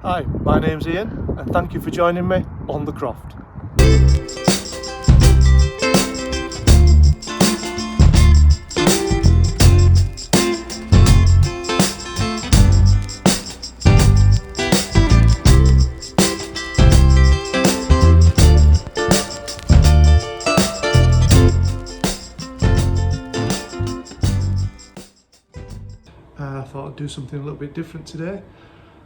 Hi, my name's Ian and thank you for joining me on The Croft. I thought I'd do something a little bit different today.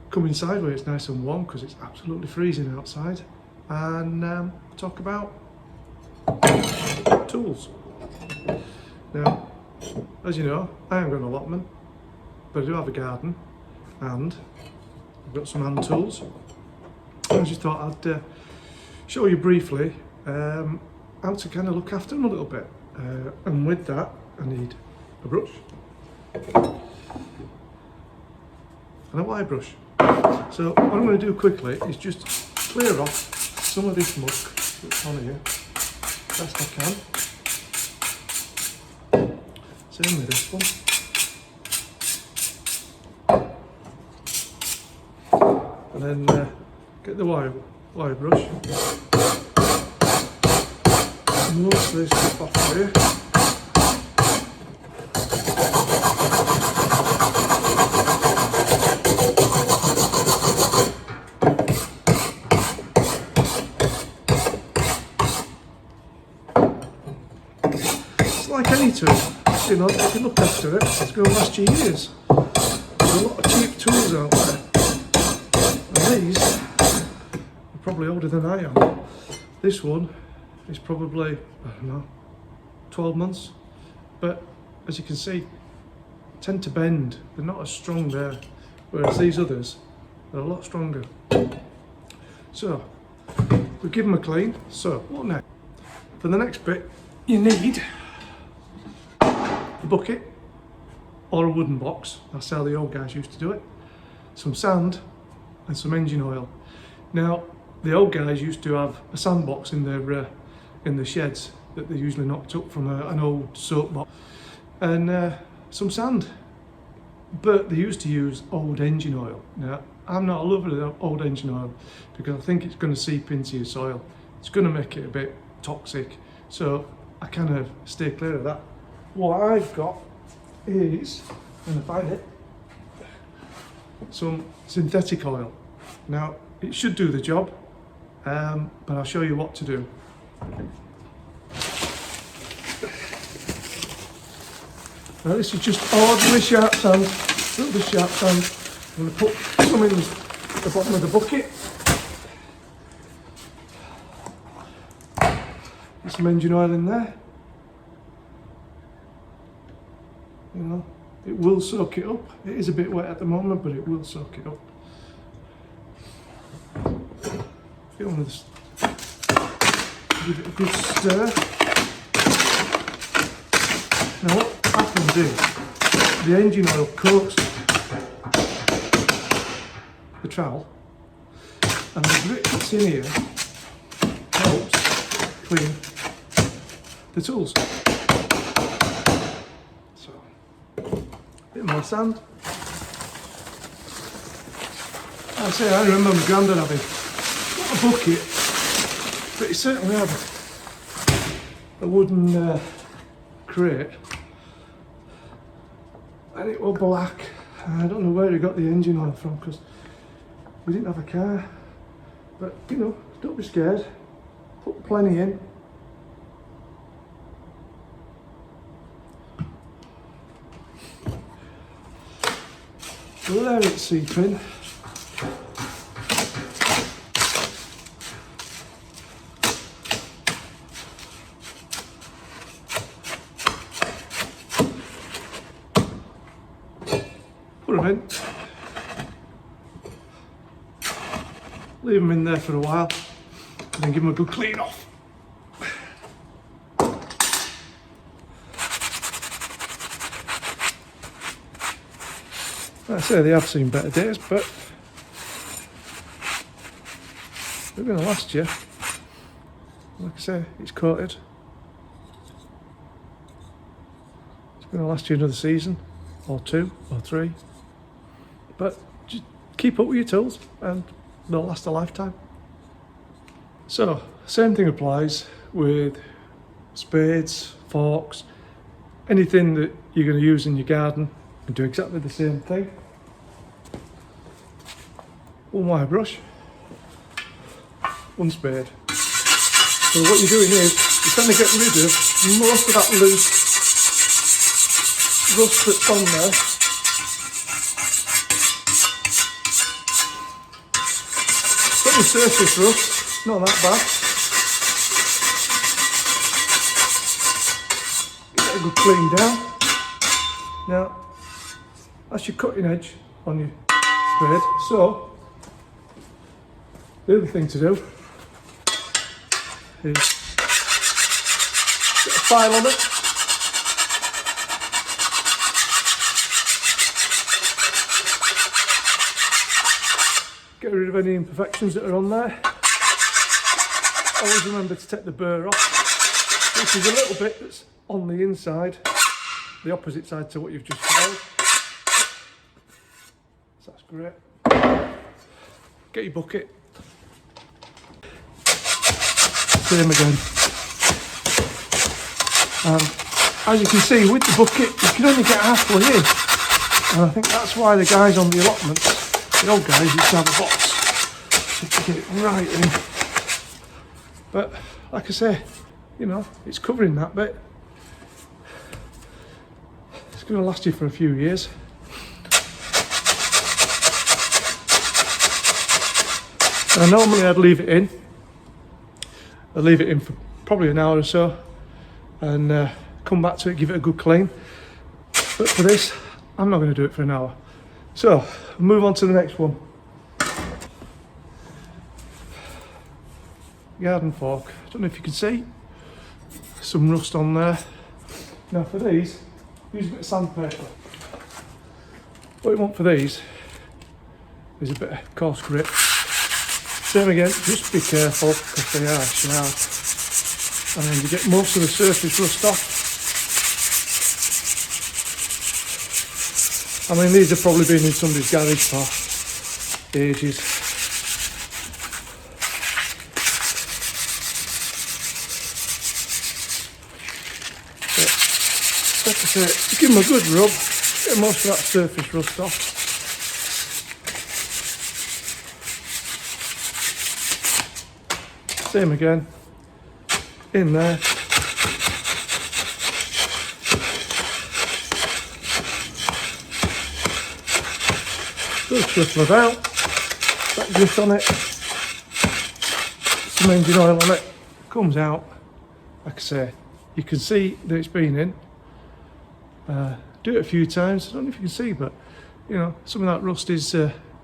Come inside where it's nice and warm because it's absolutely freezing outside, and talk about tools. Now, as you know, I haven't got an allotment, but I do have a garden and I've got some hand tools. I just thought I'd show you briefly how to kind of look after them a little bit. And with that, I need a brush and a wire brush. So what I'm going to do quickly is just clear off some of this muck that's on here best I can. Same with this one. And then get the wire brush. Most of this stuff off here. Like any tool, you know, if you look after it, it's going to last you years. There's a lot of cheap tools out there, and these are probably older than I am. This one is probably, I don't know, 12 months, but as you can see, tend to bend. They're not as strong there, whereas these others are a lot stronger. So we'll give them a clean. So what next? For the next bit, you need a bucket or a wooden box. That's how the old guys used to do it. Some sand and some engine oil. Now the old guys used to have a sandbox in their sheds that they usually knocked up from an old soap box, and some sand. But they used to use old engine oil. Now I'm not a lover of old engine oil because I think it's going to seep into your soil. It's going to make it a bit toxic. So I kind of stay clear of that. What I've got is, when I find it, some synthetic oil. Now, it should do the job, but I'll show you what to do. Now, this is just ordinary sharp sand, a little bit sharp sand. I'm going to put some in the bottom of the bucket. Get some engine oil in there. You know, it will soak it up. It is a bit wet at the moment, but it will soak it up. Get on with this. Give it a good stir. Now what happens is, the engine oil coats the trowel, and the grit that's in here helps clean the tools. Bit more sand. I remember my granddad having not a bucket, but he certainly had a wooden crate, and it was black. I don't know where he got the engine oil from because we didn't have a car. But you know, don't be scared. Put plenty in. Let it seep in. Put them in. Leave them in there for a while, and then give them a good clean off. Like I say, they have seen better days, but they're going to last you. Like I say, it's coated. It's going to last you another season, or 2 or 3. But just keep up with your tools and they'll last a lifetime. So, same thing applies with spades, forks, anything that you're going to use in your garden. You do exactly the same thing. One wire brush, one spade. So what you're doing is you're trying to get rid of most of that loose rust that's on there. Got your surface rust, not that bad. Get a good clean down. Now, that's your cutting edge on your spade. So, the other thing to do is get a file on it. Get rid of any imperfections that are on there. Always remember to take the burr off, which is a little bit that's on the inside, the opposite side to what you've just filed. So that's great. Get your bucket. Same again. As you can see with the bucket, you can only get halfway in, and I think that's why the guys on the allotments, the old guys, used to have a box to get it right in. But like I say, you know, it's covering that bit. It's going to last you for a few years. And normally I'd leave it in. I'd leave it in for probably an hour or so and come back to it, give it a good clean. But for this, I'm not going to do it for an hour. So, move on to the next one. Garden fork. I don't know if you can see, some rust on there. Now for these, use a bit of sandpaper. What you want for these is a bit of coarse grit. Same again, just be careful because they are sharp. And then you get most of the surface rust off. I mean, these have probably been in somebody's garage for ages. But, like I say, give them a good rub, get most of that surface rust off. Same again, in there. Good shuffle about, that grit on it, some engine oil on it, comes out. Like I say, you can see that it's been in. Do it a few times, I don't know if you can see, but you know, some of that rust is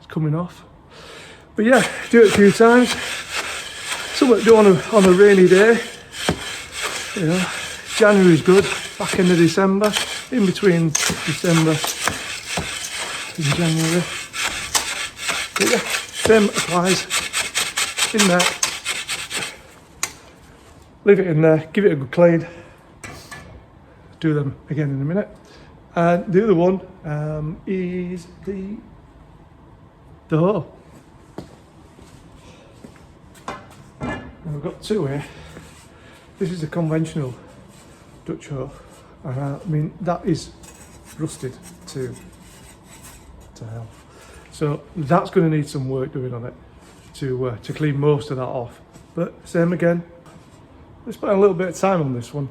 coming off. But yeah, do it a few times. Something to do on a rainy day. You know, January's good, back end of December, in between December and January. But yeah, same applies. In there. Leave it in there, give it a good clean. Do them again in a minute. And the other one is the hoe. We've got two here. This is a conventional Dutch hoe. I mean, that is rusted to hell. So that's going to need some work doing on it to clean most of that off. But same again, we spent a little bit of time on this one.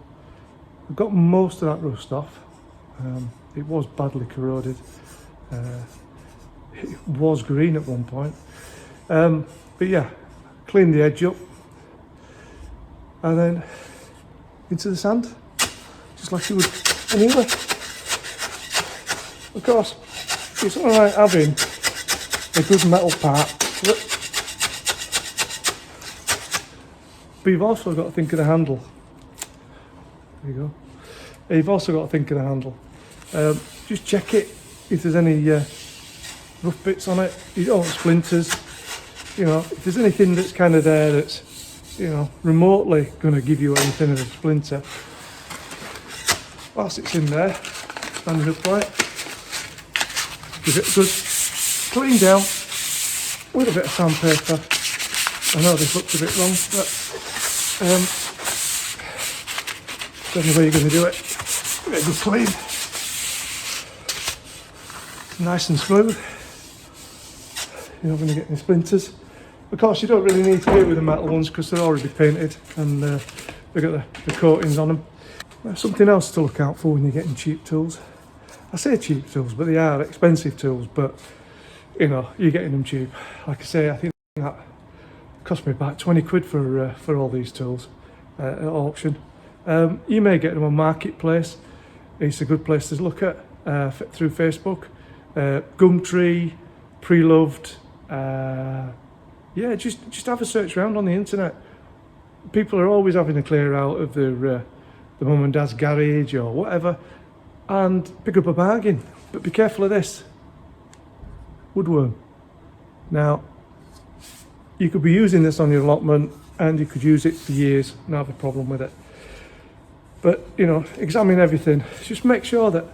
We've got most of that rust off. It was badly corroded. It was green at one point. But yeah, clean the edge up. And then into the sand, just like you would anywhere. Of course, it's all right having a good metal part, but you've also got to think of the handle. There you go. You've also got to think of the handle. Just check it if there's any rough bits on it. You don't want splinters. You know, if there's anything that's kind of there that's, you know, remotely going to give you anything of a splinter, whilst it's in there, standing upright, give it a good clean down, with a bit of sandpaper. I know this looks a bit wrong, but the only way you're going to do it. Get a good clean. Nice and smooth. You're not going to get any splinters. Of course, you don't really need to do it with the metal ones because they're already painted and they've got the coatings on them. There's something else to look out for when you're getting cheap tools. I say cheap tools, but they are expensive tools, but you know, you're getting them cheap. Like I say, I think that cost me about 20 quid for all these tools at auction. You may get them on Marketplace. It's a good place to look at through Facebook. Gumtree, Pre-Loved, yeah, just have a search around on the internet. People are always having a clear out of the mum and dad's garage or whatever, and pick up a bargain. But be careful of this. Woodworm. Now, you could be using this on your allotment and you could use it for years and have a problem with it. But, you know, examine everything. Just make sure that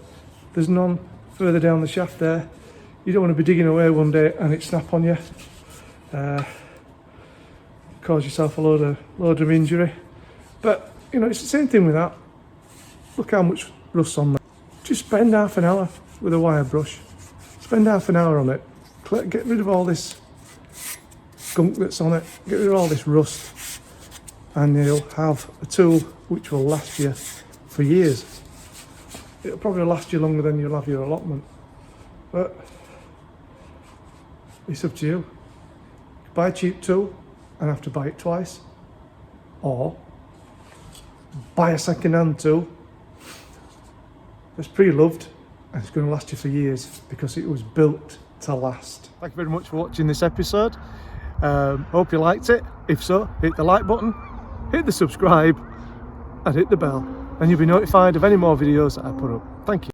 there's none further down the shaft there. You don't want to be digging away one day and it snap on you. Cause yourself a load of injury. But, you know, it's the same thing with that. Look how much rust's on there. Just spend half an hour with a wire brush. Spend half an hour on it. Get rid of all this gunk that's on it. Get rid of all this rust. And you'll have a tool which will last you for years. It'll probably last you longer than you'll have your allotment. But it's up to you. Buy a cheap tool and have to buy it twice. Or buy a second-hand tool that's pre-loved and it's going to last you for years because it was built to last. Thank you very much for watching this episode. Hope you liked it. If so, hit the like button, hit the subscribe and hit the bell and you'll be notified of any more videos that I put up. Thank you.